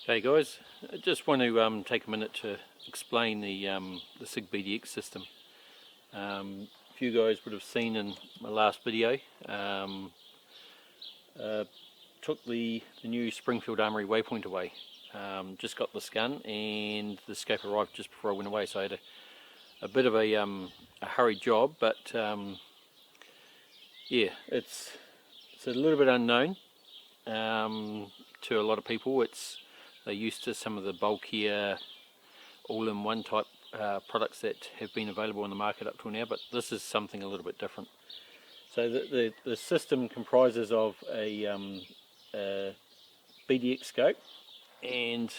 Hey guys, I just want to take a minute to explain the Sig BDX system. A few guys would have seen in my last video, took the new Springfield Armoury waypoint away. Just got this gun and the scope arrived just before I went away, so I had a bit of a hurried job, but yeah, it's a little bit unknown to a lot of people. They're used to some of the bulkier all-in-one type products that have been available in the market up till now, but this is something a little bit different. So the system comprises of a BDX scope and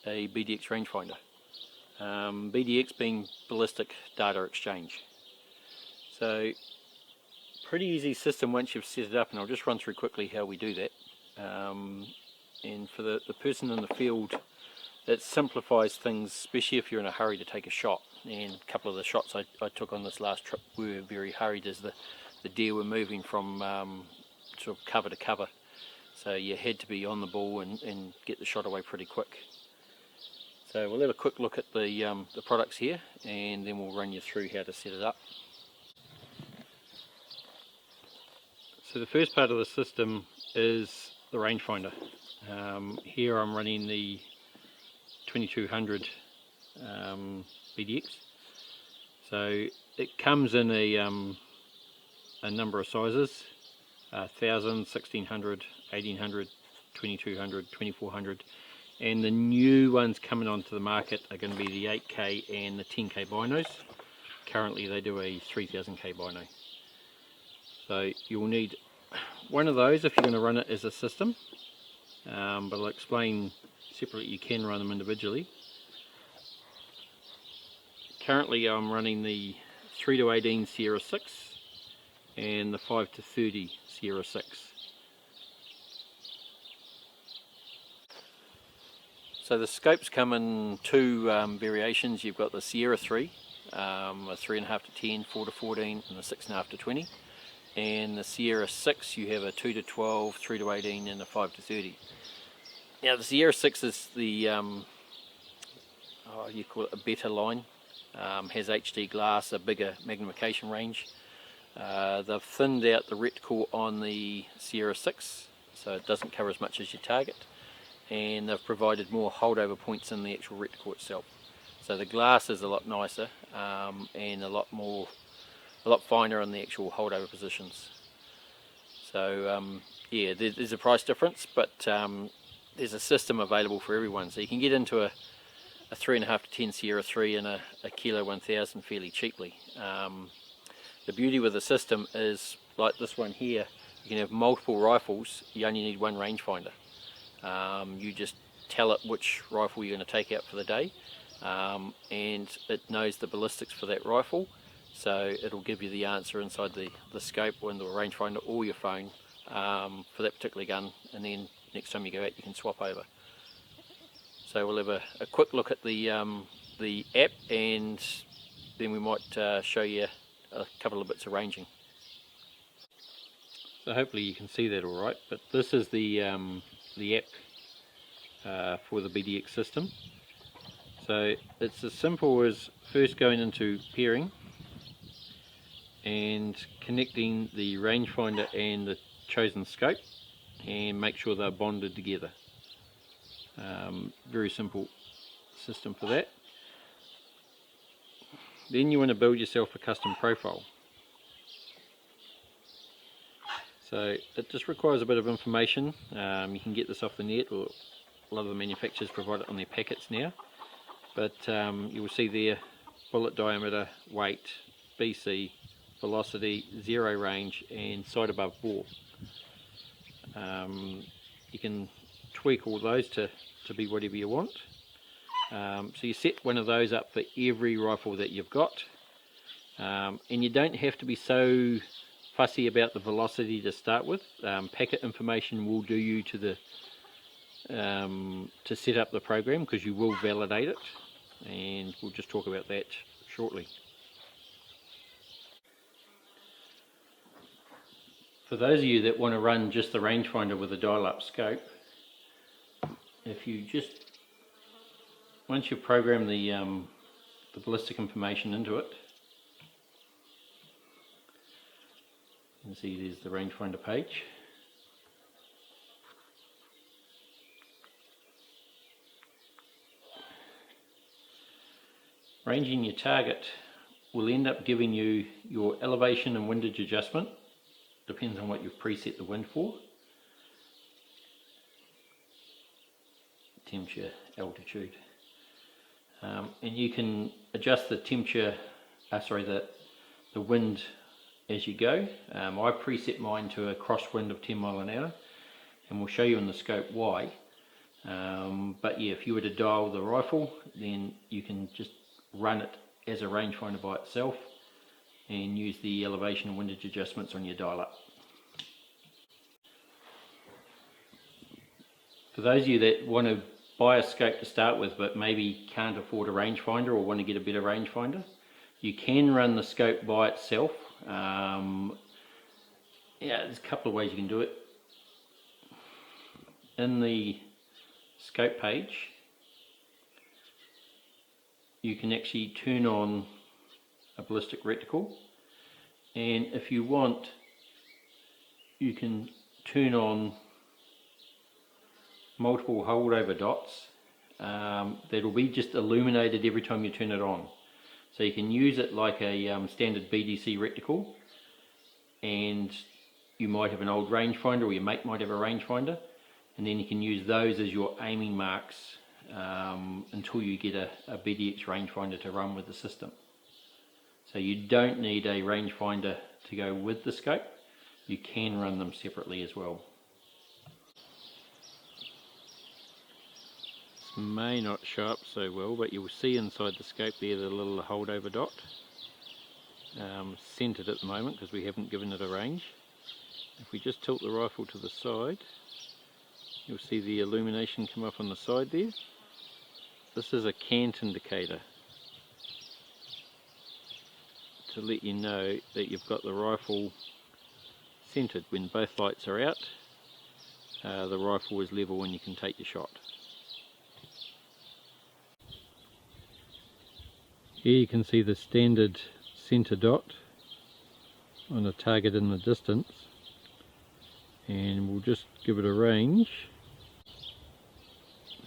a BDX rangefinder. BDX being ballistic data exchange. So pretty easy system once you've set it up, and I'll just run through quickly how we do that. And for the person in the field, it simplifies things, especially if you're in a hurry to take a shot. And a couple of the shots I took on this last trip were very hurried, as the deer were moving from sort of cover to cover. So you had to be on the ball and get the shot away pretty quick. So we'll have a quick look at the products here, and then we'll run you through how to set it up. So the first part of the system is the rangefinder. Here I'm running the 2200 BDX. So it comes in a number of sizes: 1000, 1600, 1800, 2200, 2400, and the new ones coming onto the market are going to be the 8K and the 10K binos. Currently they do a 3000K bino. So you'll need one of those if you're going to run it as a system, but I'll explain separately. You can run them individually. Currently I'm running the 3 to 18 Sierra 6 and the 5 to 30 Sierra 6. So the scopes come in two variations. You've got the Sierra 3, a 3.5 to 10, 4 to 14, and a 6.5 to 20. And the Sierra 6, you have a 2 to 12, 3 to 18, and a 5 to 30. Now the Sierra 6 is the, you call it a better line, has HD glass, a bigger magnification range. They've thinned out the reticle on the Sierra 6, so it doesn't cover as much as your target, and they've provided more holdover points in the actual reticle itself. So the glass is a lot nicer and a lot finer on the actual holdover positions. So yeah, there's a price difference, but there's a system available for everyone. So you can get into a 3.5 to 10 Sierra 3 and a Kilo 1000 fairly cheaply. The beauty with the system is, like this one here, you can have multiple rifles. You only need one rangefinder. You just tell it which rifle you're going to take out for the day, and it knows the ballistics for that rifle. So it'll give you the answer inside the scope or in the rangefinder or your phone for that particular gun, and then next time you go out you can swap over. So we'll have a quick look at the app, and then we might show you a couple of bits of ranging. So hopefully you can see that alright, but this is the app for the BDX system. So it's as simple as first going into pairing and connecting the rangefinder and the chosen scope, and make sure they're bonded together. Very simple system for that. Then you want to build yourself a custom profile. So it just requires a bit of information. You can get this off the net, or a lot of the manufacturers provide it on their packets now. But you will see there: bullet diameter, weight, BC, velocity, zero range, and sight above bore. You can tweak all those to be whatever you want. So you set one of those up for every rifle that you've got, and you don't have to be so fussy about the velocity to start with. Packet information will do you to set up the program, because you will validate it, and we'll just talk about that shortly. For those of you that want to run just the rangefinder with a dial-up scope, if you just, once you program the ballistic information into it, you can see there's the rangefinder page. Ranging your target will end up giving you your elevation and windage adjustment, depends on what you've preset the wind for, temperature, altitude, and you can adjust the temperature, the wind as you go. I preset mine to a crosswind of 10 mile an hour, and we'll show you in the scope why. But yeah, if you were to dial the rifle, then you can just run it as a rangefinder by itself and use the elevation and windage adjustments on your dial up. For those of you that want to buy a scope to start with but maybe can't afford a rangefinder or want to get a better rangefinder, you can run the scope by itself. Yeah, there's a couple of ways you can do it. In the scope page, you can actually turn on a ballistic reticle, and if you want, you can turn on multiple holdover dots that'll be just illuminated every time you turn it on. So you can use it like a standard BDC reticle, and you might have an old rangefinder, or your mate might have a rangefinder, and then you can use those as your aiming marks until you get a BDX rangefinder to run with the system. So you don't need a rangefinder to go with the scope, you can run them separately as well. This may not show up so well, but you'll see inside the scope there the little holdover dot, centered at the moment because we haven't given it a range. If we just tilt the rifle to the side, you'll see the illumination come up on the side there. This is a cant indicator to let you know that you've got the rifle centered. When both lights are out, the rifle is level and you can take your shot. Here you can see the standard center dot on a target in the distance, and we'll just give it a range.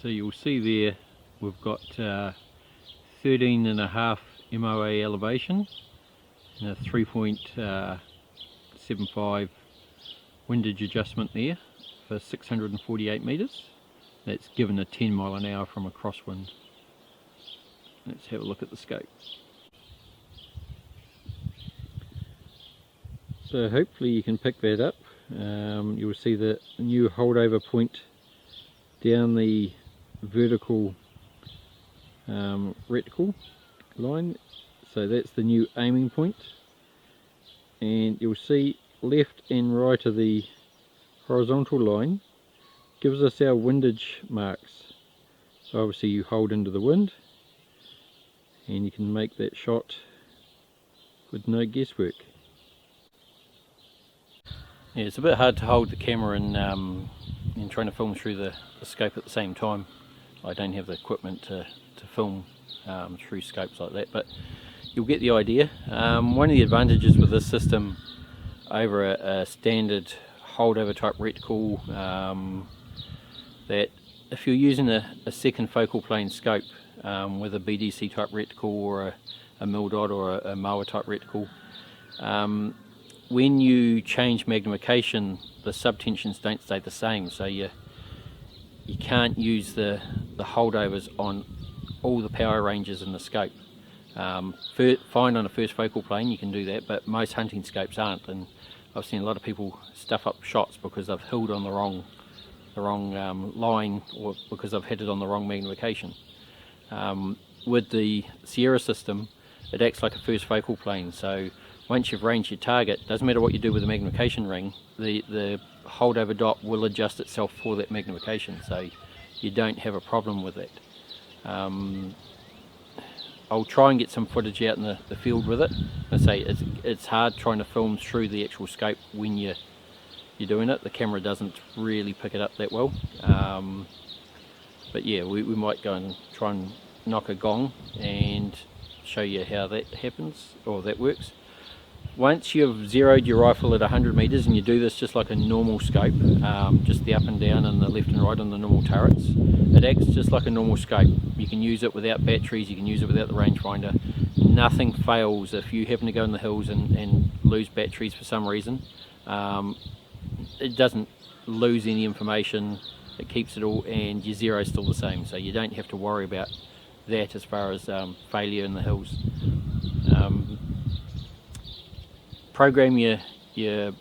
So you'll see there we've got 13.5 MOA elevation and a 3.75 windage adjustment there for 648 meters. That's given a 10 mile an hour from a crosswind. Let's have a look at the scope. So hopefully you can pick that up. You will see the new holdover point down the vertical reticle line. So that's the new aiming point, and you'll see left and right of the horizontal line gives us our windage marks. So obviously you hold into the wind and you can make that shot with no guesswork. Yeah, it's a bit hard to hold the camera and trying to film through the scope at the same time. I don't have the equipment to film through scopes like that, but you'll get the idea. One of the advantages with this system over a standard holdover type reticle, that if you're using a second focal plane scope with a BDC type reticle or a mil dot or a Moa type reticle, when you change magnification, the subtensions don't stay the same, so you can't use the holdovers on all the power ranges in the scope. Fine on a first focal plane you can do that, but most hunting scopes aren't, and I've seen a lot of people stuff up shots because they've held on the wrong line, or because I've hit it on the wrong magnification. With the Sierra system, it acts like a first focal plane, so once you've ranged your target, doesn't matter what you do with the magnification ring, the holdover dot will adjust itself for that magnification, so you don't have a problem with that. I'll try and get some footage out in the field with it. I say it's hard trying to film through the actual scope when you're doing it. The camera doesn't really pick it up that well. But yeah, we might go and try and knock a gong and show you how that happens, or that works. Once you've zeroed your rifle at 100 meters, and you do this just like a normal scope, just the up and down and the left and right on the normal turrets, it acts just like a normal scope. You can use it without batteries, you can use it without the rangefinder. Nothing fails if you happen to go in the hills and lose batteries for some reason. It doesn't lose any information, it keeps it all, and your zero is still the same, so you don't have to worry about that as far as failure in the hills. Program your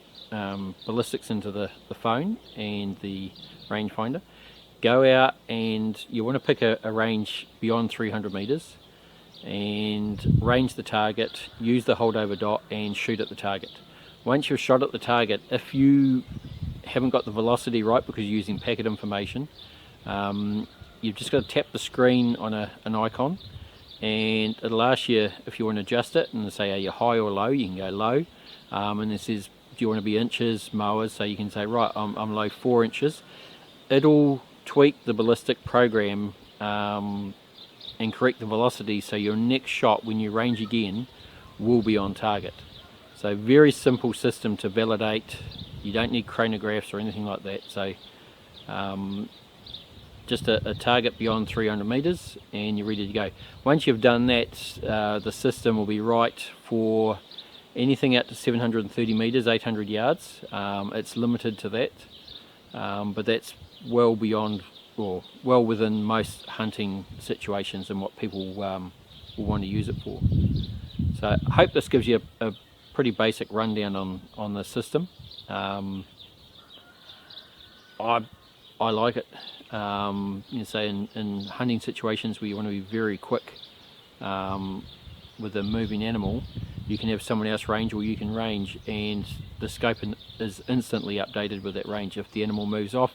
ballistics into the phone and the rangefinder. Go out and you want to pick a range beyond 300 meters and range the target, use the holdover dot and shoot at the target. Once you've shot at the target, if you haven't got the velocity right because you're using packet information, you've just got to tap the screen on an icon, and it'll ask you if you want to adjust it, and say are you high or low. You can go low, and it says do you want to be inches, mowers, so you can say right, I'm low 4 inches. It'll tweak the ballistic program and correct the velocity, so your next shot when you range again will be on target. So very simple system to validate. You don't need chronographs or anything like that. So just a target beyond 300 meters and you're ready to go. Once you've done that, the system will be right for anything out to 730 meters, 800 yards. It's limited to that, but that's well beyond, or well within most hunting situations and what people will want to use it for. So I hope this gives you a pretty basic rundown on the system. I like it. You say in hunting situations where you want to be very quick with a moving animal, you can have someone else range or you can range, and the scope is instantly updated with that range. If the animal moves off,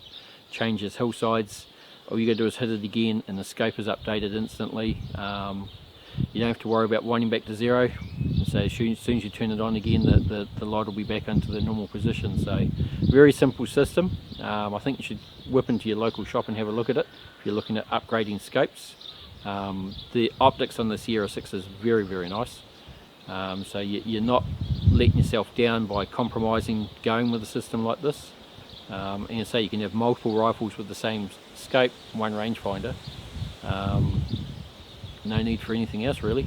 changes hillsides, all you got to do is hit it again and the scope is updated instantly. You don't have to worry about winding back to zero. So as soon as you turn it on again, the light will be back into the normal position. So very simple system. I think you should whip into your local shop and have a look at it if you're looking at upgrading scopes. The optics on the Sierra 6 is very, very nice. So you're not letting yourself down by compromising going with a system like this. And you say you can have multiple rifles with the same scope, one rangefinder. No need for anything else really.